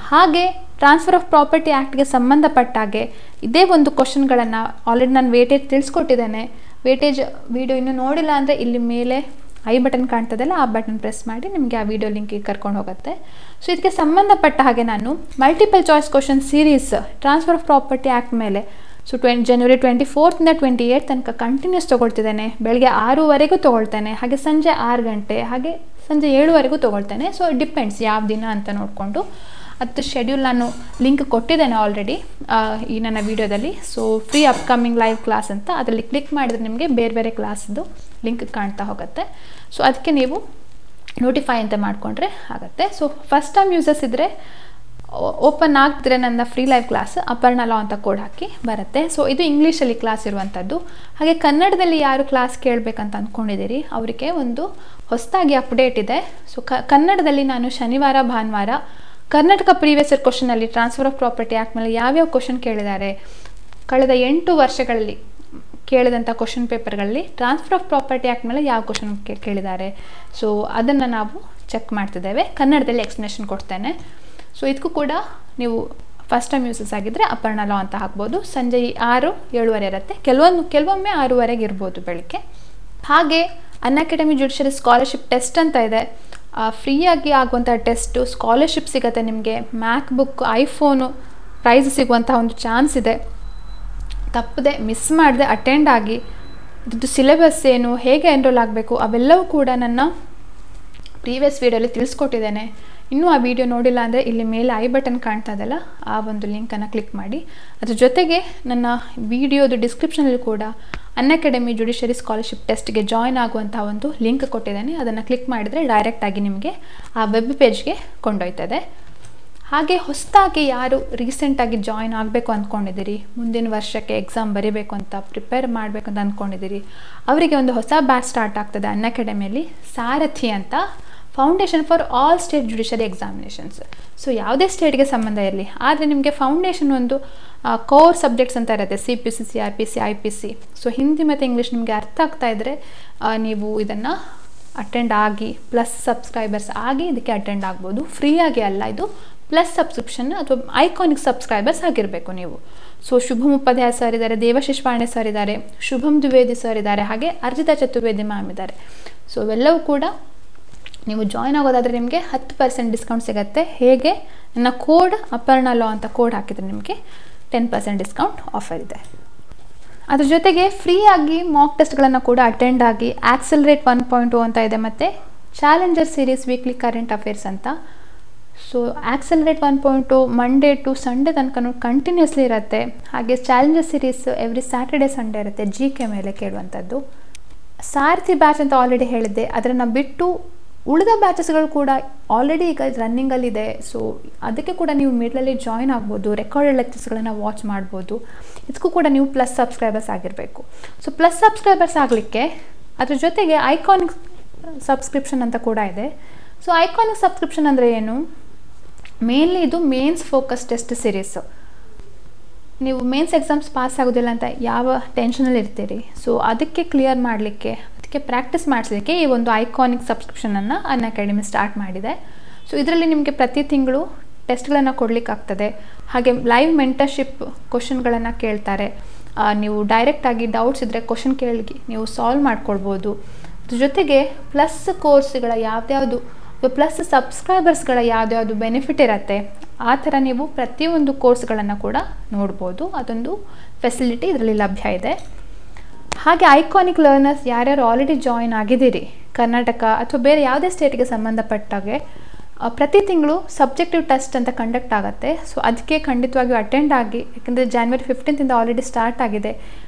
ಹಾಗೆ ಟ್ರಾನ್ಸ್ಫರ್ ಆಫ್ ಪ್ರಾಪರ್ಟಿ ಆ್ಯಕ್ಟ್ಗೆ ಸಂಬಂಧಪಟ್ಟ ಹಾಗೆ ಇದೇ ಒಂದು ಕ್ವಶನ್ಗಳನ್ನು ಆಲ್ರೆಡಿ ನಾನು ವೇಟೇಜ್ ತಿಳಿಸ್ಕೊಟ್ಟಿದ್ದೇನೆ. ವೇಟೇಜ್ ವಿಡಿಯೋ ಇನ್ನೂ ನೋಡಿಲ್ಲ ಅಂದರೆ ಇಲ್ಲಿ ಮೇಲೆ ಐ ಬಟನ್ ಕಾಣ್ತದಲ್ಲ, ಆ ಬಟನ್ ಪ್ರೆಸ್ ಮಾಡಿ ನಿಮಗೆ ಆ ವಿಡಿಯೋ ಲಿಂಕಿಗೆ ಕರ್ಕೊಂಡು ಹೋಗುತ್ತೆ. ಸೊ ಇದಕ್ಕೆ ಸಂಬಂಧಪಟ್ಟ ಹಾಗೆ ನಾನು multiple choice question series transfer of property act ಮೇಲೆ ಸೊ January 24th 28th ತನಕ ಕಂಟಿನ್ಯೂಸ್ ತೊಗೊಳ್ತಿದ್ದೇನೆ. ಬೆಳಗ್ಗೆ 6ವರೆಗೂ ತೊಗೊಳ್ತೇನೆ, ಹಾಗೆ ಸಂಜೆ 6 ಗಂಟೆ, ಹಾಗೆ ಸಂಜೆ 7ವರೆಗೂ ತೊಗೊಳ್ತೇನೆ. ಸೊ ಡಿಪೆಂಡ್ಸ್ ಯಾವ ದಿನ ಅಂತ ನೋಡಿಕೊಂಡು ಅದು ಶೆಡ್ಯೂಲ್ ನಾನು ಲಿಂಕ್ ಕೊಟ್ಟಿದ್ದೇನೆ ಆಲ್ರೆಡಿ ಈ ನನ್ನ ವಿಡಿಯೋದಲ್ಲಿ. So free upcoming live class ಅಂತ ಅದರಲ್ಲಿ ಕ್ಲಿಕ್ ಮಾಡಿದರೆ ನಿಮಗೆ ಬೇರೆ ಬೇರೆ ಕ್ಲಾಸ್ದು ಲಿಂಕ್ ಕಾಣ್ತಾ ಹೋಗುತ್ತೆ. ಸೊ ಅದಕ್ಕೆ ನೀವು ನೋಟಿಫೈ ಅಂತ ಮಾಡಿಕೊಂಡ್ರೆ ಆಗುತ್ತೆ. ಸೊ ಫಸ್ಟ್ ಟೈಮ್ ಯೂಸರ್ಸ್ ಇದ್ದರೆ ಓಪನ್ ಆಗ್ತಿದ್ರೆ ನನ್ನ ಫ್ರೀ ಲೈವ್ ಕ್ಲಾಸ್ ಅಪರ್ಣಾ ಲಾ ಅಂತ ಕೋಡ್ ಹಾಕಿ ಬರುತ್ತೆ. ಸೊ ಇದು ಇಂಗ್ಲೀಷಲ್ಲಿ ಕ್ಲಾಸ್ ಇರುವಂಥದ್ದು. ಹಾಗೆ ಕನ್ನಡದಲ್ಲಿ ಯಾರು ಕ್ಲಾಸ್ ಕೇಳಬೇಕಂತ ಅಂದ್ಕೊಂಡಿದ್ದೀರಿ ಅವರಿಗೆ ಒಂದು ಹೊಸದಾಗಿ ಅಪ್ಡೇಟ್ ಇದೆ. ಸೊ ಕನ್ನಡದಲ್ಲಿ ನಾನು ಶನಿವಾರ ಭಾನುವಾರ ಕರ್ನಾಟಕ ಪ್ರೀವಿಯಸ್ ಇಯರ್ ಕ್ವಶನಲ್ಲಿ ಟ್ರಾನ್ಸ್ಫರ್ ಆಫ್ ಪ್ರಾಪರ್ಟಿ ಆ್ಯಕ್ಟ್ ಮೇಲೆ ಯಾವ್ಯಾವ ಕ್ವಶನ್ ಕೇಳಿದ್ದಾರೆ, ಕಳೆದ 8 ವರ್ಷಗಳಲ್ಲಿ ಕೇಳಿದಂಥ ಕ್ವಶನ್ ಪೇಪರ್ಗಳಲ್ಲಿ ಟ್ರಾನ್ಸ್ಫರ್ ಆಫ್ ಪ್ರಾಪರ್ಟಿ ಆ್ಯಕ್ಟ್ ಮೇಲೆ ಯಾವ ಕ್ವಶನ್ ಕೇಳಿದ್ದಾರೆ, ಸೊ ಅದನ್ನು ನಾವು ಚೆಕ್ ಮಾಡ್ತಿದ್ದೇವೆ. ಕನ್ನಡದಲ್ಲಿ ಎಕ್ಸ್ಪ್ಲನೇಷನ್ ಕೊಡ್ತೇನೆ. ಸೊ ಇದಕ್ಕೂ ಕೂಡ ನೀವು ಫಸ್ಟ್ ಟೈಮ್ ಯೂಸಸ್ ಆಗಿದ್ದರೆ ಅಪರ್ಣಾ ಲಾ ಅಂತ ಹಾಕ್ಬೋದು. ಸಂಜೆ 6-7 ಇರುತ್ತೆ, ಕೆಲವೊಮ್ಮೆ 6ವರೆಗೆ ಇರ್ಬೋದು ಬೆಳಗ್ಗೆ. ಹಾಗೆ ಅನ್ಅಕಾಡೆಮಿ ಜುಡಿಷಿಯರಿ ಸ್ಕಾಲರ್ಶಿಪ್ ಟೆಸ್ಟ್ ಅಂತ ಇದೆ. ಫ್ರೀಯಾಗಿ ಆಗುವಂಥ ಟೆಸ್ಟು, ಸ್ಕಾಲರ್ಶಿಪ್ ಸಿಗುತ್ತೆ ನಿಮಗೆ, ಮ್ಯಾಕ್ಬುಕ್, ಐಫೋನು ಪ್ರೈಸ್ ಸಿಗುವಂಥ ಒಂದು ಚಾನ್ಸ್ ಇದೆ. ತಪ್ಪದೆ ಮಿಸ್ ಮಾಡದೆ ಅಟೆಂಡ್ ಆಗಿ. ಇದ್ದು ಸಿಲೆಬಸ್ ಏನು, ಹೇಗೆ ಎನ್ರೋಲ್ ಆಗಬೇಕು ಅವೆಲ್ಲವೂ ಕೂಡ ನನ್ನ ಪ್ರೀವಿಯಸ್ ವೀಡಿಯೋಲಿ ತಿಳಿಸ್ಕೊಟ್ಟಿದ್ದೇನೆ. ಇನ್ನೂ ಆ ವಿಡಿಯೋ ನೋಡಿಲ್ಲ ಅಂದರೆ ಇಲ್ಲಿ ಮೇಲೆ ಐ ಬಟನ್ ಕಾಣ್ತಾ ಇದೆಯಲ್ಲ, ಆ ಒಂದು ಲಿಂಕನ್ನು ಕ್ಲಿಕ್ ಮಾಡಿ. ಅದ್ರ ಜೊತೆಗೆ ನನ್ನ ವಿಡಿಯೋದು ಡಿಸ್ಕ್ರಿಪ್ಷನಲ್ಲಿ ಕೂಡ ಅನ್ಅಕಾಡೆಮಿ ಜುಡಿಷಿಯರಿ ಸ್ಕಾಲರ್ಶಿಪ್ ಟೆಸ್ಟ್ಗೆ ಜಾಯ್ನ್ ಆಗುವಂಥ ಒಂದು ಲಿಂಕ್ ಕೊಟ್ಟಿದ್ದೇನೆ. ಅದನ್ನು ಕ್ಲಿಕ್ ಮಾಡಿದರೆ ಡೈರೆಕ್ಟಾಗಿ ನಿಮಗೆ ಆ ವೆಬ್ ಪೇಜ್ಗೆ ಕೊಂಡೊಯ್ತದೆ. ಹಾಗೆ ಹೊಸದಾಗಿ ಯಾರು ರೀಸೆಂಟಾಗಿ ಜಾಯ್ನ್ ಆಗಬೇಕು ಅಂದ್ಕೊಂಡಿದ್ದೀರಿ, ಮುಂದಿನ ವರ್ಷಕ್ಕೆ ಎಕ್ಸಾಮ್ ಬರೀಬೇಕು ಅಂತ ಪ್ರಿಪೇರ್ ಮಾಡಬೇಕು ಅಂತ ಅಂದ್ಕೊಂಡಿದ್ದೀರಿ, ಅವರಿಗೆ ಒಂದು ಹೊಸ ಬ್ಯಾಚ್ ಸ್ಟಾರ್ಟ್ ಆಗ್ತದೆ ಅನ್ಅಕಾಡೆಮಿಯಲ್ಲಿ, ಸಾರಥಿ ಅಂತ, foundation for all state judiciary examinations. So ಯಾವುದೇ ಸ್ಟೇಟ್ಗೆ ಸಂಬಂಧ ಇರಲಿ, ಆದರೆ ನಿಮಗೆ ಫೌಂಡೇಶನ್ ಒಂದು ಕೋರ್ ಸಬ್ಜೆಕ್ಟ್ಸ್ ಅಂತ ಇರುತ್ತೆ, CPC, CRPC, IPC. So Hindi ಮತ್ತು ಇಂಗ್ಲೀಷ್ ನಿಮಗೆ ಅರ್ಥ ಆಗ್ತಾ ಇದ್ದರೆ ನೀವು ಇದನ್ನು ಅಟೆಂಡ್ ಆಗಿ ಪ್ಲಸ್ ಸಬ್ಸ್ಕ್ರೈಬರ್ಸ್ ಆಗಿ ಇದಕ್ಕೆ ಅಟೆಂಡ್ ಆಗ್ಬೋದು. ಫ್ರೀಯಾಗಿ ಅಲ್ಲ, ಇದು ಪ್ಲಸ್ ಸಬ್ಸ್ಕ್ರಿಪ್ಷನ್ ಅಥವಾ ಐಕಾನಿಕ್ ಸಬ್ಸ್ಕ್ರೈಬರ್ಸ್ ಆಗಿರಬೇಕು ನೀವು. ಸೊ ಶುಭಮ್ ಉಪಾಧ್ಯಾಯ ಸರ್ ಇದ್ದಾರೆ, ದೇವಶಿಶ್ ಪಾಂಡೆ ಸರ್ ಇದ್ದಾರೆ, ಶುಭಮ್ ದ್ವಿವೇದಿ ಸರ್ ಇದ್ದಾರೆ, ಹಾಗೆ ಅರ್ಜಿತಾ ಚತುರ್ವೇದಿ ಮ್ಯಾಮ್ ಇದ್ದಾರೆ. ಸೊ ಇವೆಲ್ಲವೂ ಕೂಡ ನೀವು ಜಾಯ್ನ್ ಆಗೋದಾದರೆ ನಿಮಗೆ 10% ಡಿಸ್ಕೌಂಟ್ ಸಿಗುತ್ತೆ. ಹೇಗೆ, ನನ್ನ ಕೋಡ್ ಅಪರ್ಣಾ ಲಾ ಅಂತ ಕೋಡ್ ಹಾಕಿದರೆ ನಿಮಗೆ 10% ಡಿಸ್ಕೌಂಟ್ ಆಫರ್ ಇದೆ. ಅದ್ರ ಜೊತೆಗೆ ಫ್ರೀಯಾಗಿ ಮಾಕ್ ಟೆಸ್ಟ್ಗಳನ್ನು ಕೂಡ ಅಟೆಂಡ್ ಆಗಿ. ಆಕ್ಸಲರೇಟ್ 1.0 ಅಂತ ಇದೆ, ಮತ್ತು challenger series weekly current affairs ಅಂತ. So accelerate 1.0 Monday to Sunday ತನಕ ಕಂಟಿನ್ಯೂಸ್ಲಿ ಇರುತ್ತೆ. ಹಾಗೆ challenger series every Saturday Sunday ಇರುತ್ತೆ, GK ಮೇಲೆ ಕೇಳುವಂಥದ್ದು. ಸಾರಥಿ ಬ್ಯಾಚ್ ಅಂತ ಆಲ್ರೆಡಿ ಹೇಳಿದ್ದೆ, ಅದನ್ನು ಬಿಟ್ಟು ಉಳಿದ ಬ್ಯಾಚಸ್ಗಳು ಕೂಡ ಆಲ್ರೆಡಿ ಈಗ ರನ್ನಿಂಗಲ್ಲಿದೆ. ಸೊ ಅದಕ್ಕೆ ಕೂಡ ನೀವು ಮಿಡ್ಲಲ್ಲಿ ಜಾಯ್ನ್ ಆಗ್ಬೋದು, ರೆಕಾರ್ಡೆಡ್ ಲೆಕ್ಚರ್ಸ್ಗಳನ್ನು ವಾಚ್ ಮಾಡ್ಬೋದು. ಇದಕ್ಕೂ ಕೂಡ ನೀವು ಪ್ಲಸ್ ಸಬ್ಸ್ಕ್ರೈಬರ್ಸ್ ಆಗಿರಬೇಕು. ಸೊ ಪ್ಲಸ್ ಸಬ್ಸ್ಕ್ರೈಬರ್ಸ್ ಆಗಲಿಕ್ಕೆ ಅದ್ರ ಜೊತೆಗೆ ಐಕಾನಿಕ್ ಸಬ್ಸ್ಕ್ರಿಪ್ಷನ್ ಅಂತ ಕೂಡ ಇದೆ. ಸೊ ಐಕಾನಿಕ್ ಸಬ್ಸ್ಕ್ರಿಪ್ಷನ್ ಅಂದರೆ ಏನು, ಮೇನ್ಲಿ ಇದು ಮೇನ್ಸ್ ಫೋಕಸ್ ಟೆಸ್ಟ್ ಸೀರೀಸು. ನೀವು ಮೇನ್ಸ್ ಎಕ್ಸಾಮ್ಸ್ ಪಾಸ್ ಆಗೋದಿಲ್ಲ ಅಂತ ಯಾವ ಟೆನ್ಷನಲ್ಲಿ ಇರ್ತೀರಿ, ಸೊ ಅದಕ್ಕೆ ಕ್ಲಿಯರ್ ಮಾಡಲಿಕ್ಕೆ, ಅದಕ್ಕೆ ಪ್ರಾಕ್ಟೀಸ್ ಮಾಡಿಸಲಿಕ್ಕೆ ಈ ಒಂದು ಐಕಾನಿಕ್ ಸಬ್ಸ್ಕ್ರಿಪ್ಷನನ್ನು ಅನ್ಅಕಾಡೆಮಿ ಸ್ಟಾರ್ಟ್ ಮಾಡಿದೆ. ಸೊ ಇದರಲ್ಲಿ ನಿಮಗೆ ಪ್ರತಿ ತಿಂಗಳು ಟೆಸ್ಟ್ಗಳನ್ನು ಕೊಡಲಿಕ್ಕಾಗ್ತದೆ. ಹಾಗೆ ಲೈವ್ ಮೆಂಟರ್ಶಿಪ್ ಕ್ವಶನ್ಗಳನ್ನು ಕೇಳ್ತಾರೆ. ನೀವು ಡೈರೆಕ್ಟಾಗಿ ಡೌಟ್ಸ್ ಇದ್ದರೆ ಕ್ವಶನ್ ಕೇಳಿ ನೀವು ಸಾಲ್ವ್ ಮಾಡ್ಕೊಳ್ಬೋದು. ಅದ್ರ ಜೊತೆಗೆ ಪ್ಲಸ್ ಕೋರ್ಸ್ಗಳ ಯಾವ್ದ್ಯಾವುದು, ಪ್ಲಸ್ ಸಬ್ಸ್ಕ್ರೈಬರ್ಸ್ಗಳ ಯಾವ್ದ್ಯಾವುದು ಬೆನಿಫಿಟ್ ಇರುತ್ತೆ, ಆ ಥರ ನೀವು ಪ್ರತಿಯೊಂದು ಕೋರ್ಸ್ಗಳನ್ನು ಕೂಡ ನೋಡ್ಬೋದು. ಅದೊಂದು ಫೆಸಿಲಿಟಿ ಇದರಲ್ಲಿ ಲಭ್ಯ ಇದೆ. ಹಾಗೆ ಐಕಾನಿಕ್ ಲರ್ನರ್ಸ್ ಯಾರ್ಯಾರು ಆಲ್ರೆಡಿ ಜಾಯಿನ್ ಆಗಿದ್ದೀರಿ, ಕರ್ನಾಟಕ ಅಥವಾ ಬೇರೆ ಯಾವುದೇ ಸ್ಟೇಟ್ಗೆ ಸಂಬಂಧಪಟ್ಟಾಗೆ ಪ್ರತಿ ತಿಂಗಳು ಸಬ್ಜೆಕ್ಟಿವ್ ಟೆಸ್ಟ್ ಅಂತ ಕಂಡಕ್ಟ್ ಆಗುತ್ತೆ. ಸೊ ಅದಕ್ಕೆ ಖಂಡಿತವಾಗಿಯೂ ಅಟೆಂಡ್ ಆಗಿ, ಯಾಕೆಂದರೆ January 15th ಆಲ್ರೆಡಿ ಸ್ಟಾರ್ಟ್ ಆಗಿದೆ.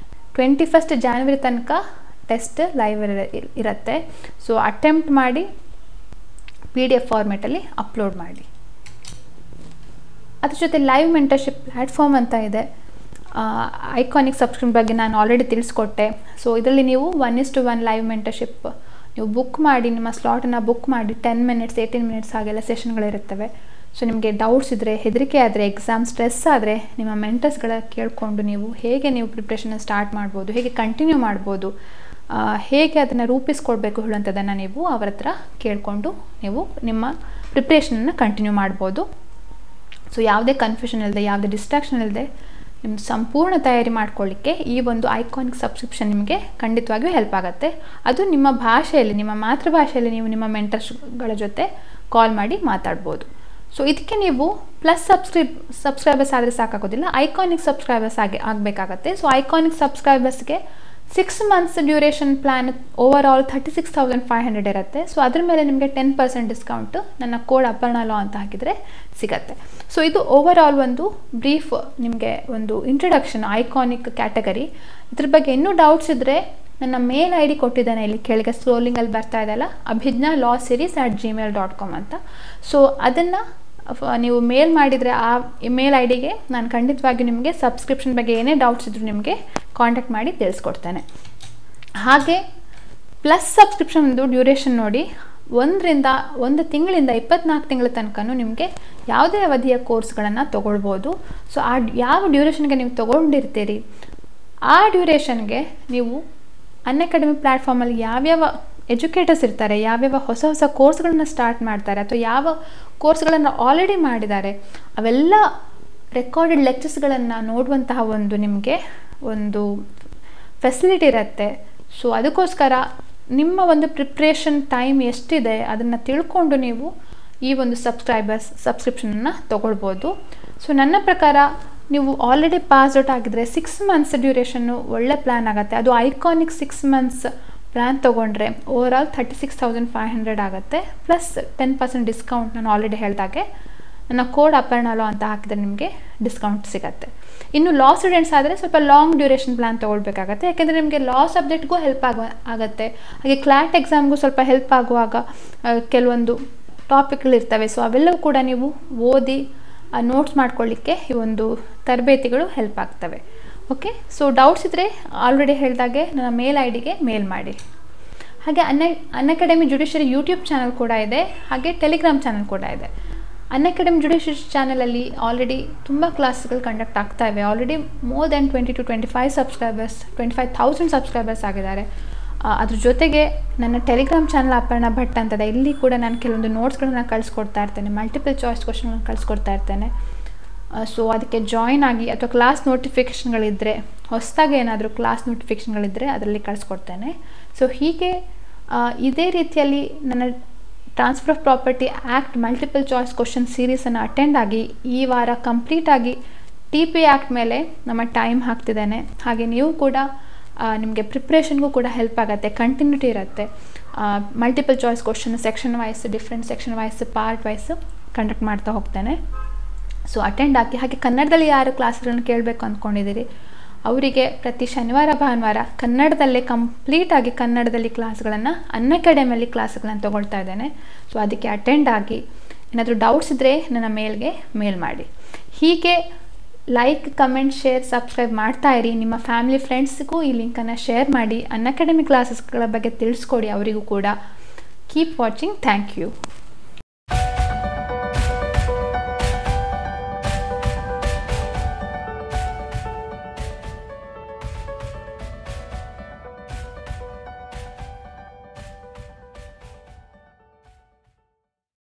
21st January ತನಕ ಟೆಸ್ಟ್ ಲೈವ್ ಇರುತ್ತೆ. ಸೊ ಅಟೆಂಪ್ಟ್ ಮಾಡಿ PDF ಫಾರ್ಮೆಟಲ್ಲಿ ಅಪ್ಲೋಡ್ ಮಾಡಿ. ಅದ್ರ ಜೊತೆ ಲೈವ್ ಮೆಂಟರ್ಶಿಪ್ ಪ್ಲ್ಯಾಟ್ಫಾರ್ಮ್ ಅಂತ ಇದೆ. ಐಕಾನಿಕ್ ಸಬ್ಸ್ಕ್ರಿಪ್ಷನ್ ಬಗ್ಗೆ ನಾನು ಆಲ್ರೆಡಿ ತಿಳಿಸ್ಕೊಟ್ಟೆ. ಸೊ ಇದರಲ್ಲಿ ನೀವು 1:1 ಲೈವ್ ಮೆಂಟರ್ಶಿಪ್ ನೀವು ಬುಕ್ ಮಾಡಿ, ನಿಮ್ಮ ಸ್ಲಾಟನ್ನು ಬುಕ್ ಮಾಡಿ 10 ಮಿನಿಟ್ಸ್ 18 ಮಿನಿಟ್ಸ್ ಹಾಗೆಲ್ಲ ಸೆಷನ್ಗಳಿರುತ್ತವೆ. ಸೊ ನಿಮಗೆ ಡೌಟ್ಸ್ ಇದ್ದರೆ, ಹೆದರಿಕೆ ಆದರೆ, ಎಕ್ಸಾಮ್ ಸ್ಟ್ರೆಸ್ ಆದರೆ ನಿಮ್ಮ ಮೆಂಟರ್ಸ್ಗಳ ಕೇಳಿಕೊಂಡು ನೀವು ಹೇಗೆ ನೀವು ಪ್ರಿಪ್ರೇಷನ್ನ ಸ್ಟಾರ್ಟ್ ಮಾಡ್ಬೋದು, ಹೇಗೆ ಕಂಟಿನ್ಯೂ ಮಾಡ್ಬೋದು, ಹೇಗೆ ಅದನ್ನು ರೂಪಿಸ್ಕೊಳ್ಬೇಕು ಹೇಳುವಂಥದ್ದನ್ನು ನೀವು ಅವರ ಹತ್ರ ಕೇಳಿಕೊಂಡು ನೀವು ನಿಮ್ಮ ಪ್ರಿಪ್ರೇಷನನ್ನು ಕಂಟಿನ್ಯೂ ಮಾಡ್ಬೋದು. ಸೊ ಯಾವುದೇ ಕನ್ಫ್ಯೂಷನ್ ಇಲ್ಲದೆ, ಯಾವುದೇ ಡಿಸ್ಟ್ರಾಕ್ಷನ್ ಇಲ್ಲದೆ ನಿಮ್ಮ ಸಂಪೂರ್ಣ ತಯಾರಿ ಮಾಡ್ಕೊಳ್ಳಿಕ್ಕೆ ಈ ಒಂದು ಐಕಾನಿಕ್ ಸಬ್ಸ್ಕ್ರಿಪ್ಷನ್ ನಿಮಗೆ ಖಂಡಿತವಾಗಿಯೂ ಹೆಲ್ಪ್ ಆಗುತ್ತೆ. ಅದು ನಿಮ್ಮ ಭಾಷೆಯಲ್ಲಿ, ನಿಮ್ಮ ಮಾತೃಭಾಷೆಯಲ್ಲಿ ನೀವು ನಿಮ್ಮ ಮೆಂಟರ್ಸ್ಗಳ ಜೊತೆ ಕಾಲ್ ಮಾಡಿ ಮಾತಾಡ್ಬೋದು. ಸೊ ಇದಕ್ಕೆ ನೀವು ಪ್ಲಸ್ ಸಬ್ಸ್ಕ್ರೈಬರ್ಸ್ ಆದರೆ ಸಾಕಾಗೋದಿಲ್ಲ, ಐಕಾನಿಕ್ ಸಬ್ಸ್ಕ್ರೈಬರ್ಸ್ ಆಗಬೇಕಾಗತ್ತೆ. ಸೊ ಐಕಾನಿಕ್ ಸಬ್ಸ್ಕ್ರೈಬರ್ಸ್ಗೆ 6 months duration plan overall 36,500 ಇರುತ್ತೆ. ಸೊ ಅದ್ರ ಮೇಲೆ ನಿಮಗೆ 10% ಡಿಸ್ಕೌಂಟ್ ನನ್ನ ಕೋಡ್ ಅಪರ್ಣಾ ಲಾ ಅಂತ ಹಾಕಿದರೆ ಸಿಗತ್ತೆ. ಸೊ ಇದು ಓವರ್ ಆಲ್ ಒಂದು ಬ್ರೀಫ್ ನಿಮಗೆ ಒಂದು ಇಂಟ್ರಡಕ್ಷನ್ ಐಕಾನಿಕ್ ಕ್ಯಾಟಗರಿ. ಇದ್ರ ಬಗ್ಗೆ ಇನ್ನೂ ಡೌಟ್ಸ್ ಇದ್ದರೆ ನನ್ನ ಮೇಲ್ ID ಕೊಟ್ಟಿದ್ದಾನೆ, ಇಲ್ಲಿ ಕೆಳಗೆ ಸ್ಕ್ರೋಲಿಂಗಲ್ಲಿ ಬರ್ತಾ ಇದೆಯಲ್ಲ, abhijnalawseries@gmail.com ಅಂತ. ಸೊ ಅದನ್ನು ನೀವು ಮೇಲ್ ಮಾಡಿದರೆ ಆ ಮೇಲ್ IDಗೆ ನಾನು ಖಂಡಿತವಾಗಿ ನಿಮಗೆ ಸಬ್ಸ್ಕ್ರಿಪ್ಷನ್ ಬಗ್ಗೆ ಏನೇ ಡೌಟ್ಸ್ ಇದ್ದರೂ ನಿಮಗೆ ಕಾಂಟ್ಯಾಕ್ಟ್ ಮಾಡಿ ತಿಳಿಸ್ಕೊಡ್ತೇನೆ. ಹಾಗೆ ಪ್ಲಸ್ ಸಬ್ಸ್ಕ್ರಿಪ್ಷನ್ದು ಡ್ಯೂರೇಷನ್ ನೋಡಿ, 1 ತಿಂಗಳಿಂದ 24 ತಿಂಗಳ ತನಕನೂ ನಿಮಗೆ ಯಾವುದೇ ಅವಧಿಯ ಕೋರ್ಸ್ಗಳನ್ನು ತೊಗೊಳ್ಬೋದು. ಸೊ ಆ ಯಾವ ಡ್ಯೂರೇಷನ್ಗೆ ನೀವು ತೊಗೊಂಡಿರ್ತೀರಿ ಆ ಡ್ಯೂರೇಷನ್ಗೆ ನೀವು ಅನ್ಅಕಾಡೆಮಿ ಪ್ಲ್ಯಾಟ್ಫಾರ್ಮಲ್ಲಿ ಯಾವ್ಯಾವ ಎಜುಕೇಟರ್ಸ್ ಇರ್ತಾರೆ, ಯಾವ್ಯಾವ ಹೊಸ ಹೊಸ ಕೋರ್ಸ್ಗಳನ್ನು ಸ್ಟಾರ್ಟ್ ಮಾಡ್ತಾರೆ ಅಥವಾ ಯಾವ ಕೋರ್ಸ್ಗಳನ್ನು ಆಲ್ರೆಡಿ ಮಾಡಿದ್ದಾರೆ ಅವೆಲ್ಲ ರೆಕಾರ್ಡೆಡ್ ಲೆಕ್ಚರ್ಸ್ಗಳನ್ನು ನೋಡುವಂತಹ ಒಂದು ನಿಮಗೆ ಒಂದು ಫೆಸಿಲಿಟಿ ಇರುತ್ತೆ. ಸೊ ಅದಕ್ಕೋಸ್ಕರ ನಿಮ್ಮ ಒಂದು ಪ್ರಿಪ್ರೇಷನ್ ಟೈಮ್ ಎಷ್ಟಿದೆ ಅದನ್ನು ತಿಳ್ಕೊಂಡು ನೀವು ಈ ಒಂದು ಸಬ್ಸ್ಕ್ರಿಪ್ಷನನ್ನು ತೊಗೊಳ್ಬೋದು. ಸೊ ನನ್ನ ಪ್ರಕಾರ ನೀವು ಆಲ್ರೆಡಿ ಪಾಸ್ ಔಟ್ ಆಗಿದ್ದರೆ 6 months ಡ್ಯೂರೇಷನ್ನು ಒಳ್ಳೆ ಪ್ಲ್ಯಾನ್ ಆಗುತ್ತೆ. ಅದು ಐಕಾನಿಕ್ 6 months ಪ್ಲ್ಯಾನ್ ತೊಗೊಂಡ್ರೆ ಓವರ್ ಆಲ್ 36,500 ಆಗುತ್ತೆ, ಪ್ಲಸ್ 10% ಡಿಸ್ಕೌಂಟ್ ನಾನು ಆಲ್ರೆಡಿ ಹೇಳಿದಾಗೆ ನನ್ನ ಕೋಡ್ ಅಪರ್ಣಾ ಲಾ ಅಂತ ಹಾಕಿದ್ರೆ ನಿಮಗೆ ಡಿಸ್ಕೌಂಟ್ ಸಿಗುತ್ತೆ. ಇನ್ನು ಲಾ ಸ್ಟೂಡೆಂಟ್ಸ್ ಆದರೆ ಸ್ವಲ್ಪ ಲಾಂಗ್ ಡ್ಯೂರೇಷನ್ ಪ್ಲ್ಯಾನ್ ತೊಗೊಳ್ಬೇಕಾಗತ್ತೆ, ಯಾಕೆಂದರೆ ನಿಮಗೆ ಲಾ ಸಬ್ಜೆಕ್ಟ್ಗೂ ಹೆಲ್ಪ್ ಆಗುತ್ತೆ. ಹಾಗೆ ಕ್ಲಾಟ್ ಎಕ್ಸಾಮ್ಗೂ ಸ್ವಲ್ಪ ಹೆಲ್ಪ್ ಆಗುವಾಗ ಕೆಲವೊಂದು ಟಾಪಿಕ್ಗಳಿರ್ತವೆ. ಸೊ ಅವೆಲ್ಲವೂ ಕೂಡ ನೀವು ಓದಿ ನೋಟ್ಸ್ ಮಾಡ್ಕೊಳ್ಳಿಕ್ಕೆ ಈ ಒಂದು ತರಬೇತಿಗಳು ಹೆಲ್ಪ್ ಆಗ್ತವೆ. ಓಕೆ, ಸೊ ಡೌಟ್ಸ್ ಇದ್ದರೆ ಆಲ್ರೆಡಿ ಹೇಳಿದಾಗೆ ನನ್ನ ಮೇಲ್ IDಗೆ ಮೇಲ್ ಮಾಡಿ. ಹಾಗೆ ಅನ್ಅಕಾಡೆಮಿ ಜುಡಿಷರಿ ಯೂಟ್ಯೂಬ್ ಚಾನಲ್ ಕೂಡ ಇದೆ, ಹಾಗೆ ಟೆಲಿಗ್ರಾಮ್ ಚಾನಲ್ ಕೂಡ ಇದೆ. ಅನ್ಅಕಾಡೆಮಿ ಜುಡಿಷರಿ ಚಾನಲಲ್ಲಿ ಆಲ್ರೆಡಿ ತುಂಬ ಕ್ಲಾಸ್ಗಳು ಕಂಡಕ್ಟ್ ಆಗ್ತಾ ಇವೆ. Already more than 20 to 25,000 subscribers ಆಗಿದ್ದಾರೆ. ಅದ್ರ ಜೊತೆಗೆ ನನ್ನ ಟೆಲಿಗ್ರಾಮ್ ಚಾನಲ್ ಅಪರ್ಣಾ ಭಟ್ ಅಂತದೆ, ಇಲ್ಲಿ ಕೂಡ ನಾನು ಕೆಲವೊಂದು ನೋಟ್ಸ್ಗಳನ್ನ ಕಳಿಸ್ಕೊಡ್ತಾ ಇರ್ತೇನೆ, ಮಲ್ಟಿಪಲ್ ಚಾಯ್ಸ್ ಕ್ವಶನ್ಗಳನ್ನ ಕಳಿಸ್ಕೊಡ್ತಾ ಇರ್ತೇನೆ. ಸೊ ಅದಕ್ಕೆ ಜಾಯ್ನ್ ಆಗಿ, ಅಥವಾ ಕ್ಲಾಸ್ ನೋಟಿಫಿಕೇಷನ್ಗಳಿದ್ದರೆ, ಹೊಸದಾಗಿ ಏನಾದರೂ ಕ್ಲಾಸ್ ನೋಟಿಫಿಕೇಷನ್ಗಳಿದ್ದರೆ ಅದರಲ್ಲಿ ಕಳಿಸ್ಕೊಡ್ತೇನೆ. ಸೊ ಹೀಗೆ ಇದೇ ರೀತಿಯಲ್ಲಿ ನನ್ನ transfer of property act multiple choice question ಸೀರೀಸನ್ನು ಅಟೆಂಡ್ ಆಗಿ ಈ ವಾರ ಕಂಪ್ಲೀಟಾಗಿ TP ಆ್ಯಕ್ಟ್ ಮೇಲೆ ನಮ್ಮ ಟೈಮ್ ಹಾಕ್ತಿದ್ದೇನೆ. ಹಾಗೆ ನೀವು ಕೂಡ ನಿಮಗೆ ಪ್ರಿಪ್ರೇಷನ್ಗೂ ಕೂಡ ಹೆಲ್ಪ್ ಆಗುತ್ತೆ, ಕಂಟಿನ್ಯೂಟಿ ಇರುತ್ತೆ. Multiple choice question section wise, different section wise, part wise conduct ಮಾಡ್ತಾ ಹೋಗ್ತೇನೆ. ಸೊ ಅಟೆಂಡ್ ಆಗಿ. ಹಾಗೆ ಕನ್ನಡದಲ್ಲಿ ಯಾರು ಕ್ಲಾಸ್ಗಳನ್ನು ಕೇಳಬೇಕು ಅಂದ್ಕೊಂಡಿದ್ದೀರಿ ಅವರಿಗೆ ಪ್ರತಿ ಶನಿವಾರ ಭಾನುವಾರ ಕನ್ನಡದಲ್ಲೇ ಕಂಪ್ಲೀಟಾಗಿ ಕನ್ನಡದಲ್ಲಿ ಕ್ಲಾಸ್ಗಳನ್ನು ಅನ್ಅಕಾಡೆಮಿಯಲ್ಲಿ ಕ್ಲಾಸ್ಗಳನ್ನು ತೊಗೊಳ್ತಾ ಇದ್ದೇನೆ. ಸೊ ಅದಕ್ಕೆ ಅಟೆಂಡ್ ಆಗಿ. ಏನಾದರೂ ಡೌಟ್ಸ್ ಇದ್ದರೆ ನನ್ನ ಮೇಲ್ಗೆ ಮೇಲ್ ಮಾಡಿ. ಹೀಗೆ ಲೈಕ್, ಕಮೆಂಟ್, ಶೇರ್, ಸಬ್ಸ್ಕ್ರೈಬ್ ಮಾಡ್ತಾ ಇರಿ. ನಿಮ್ಮ ಫ್ಯಾಮಿಲಿ ಫ್ರೆಂಡ್ಸ್ಗೂ ಈ ಲಿಂಕನ್ನು ಶೇರ್ ಮಾಡಿ. ಅನ್ಅಕಾಡೆಮಿ ಕ್ಲಾಸಸ್ಗಳ ಬಗ್ಗೆ ತಿಳಿಸ್ಕೊಡಿ ಅವರಿಗೂ ಕೂಡ. Keep watching. Thank you.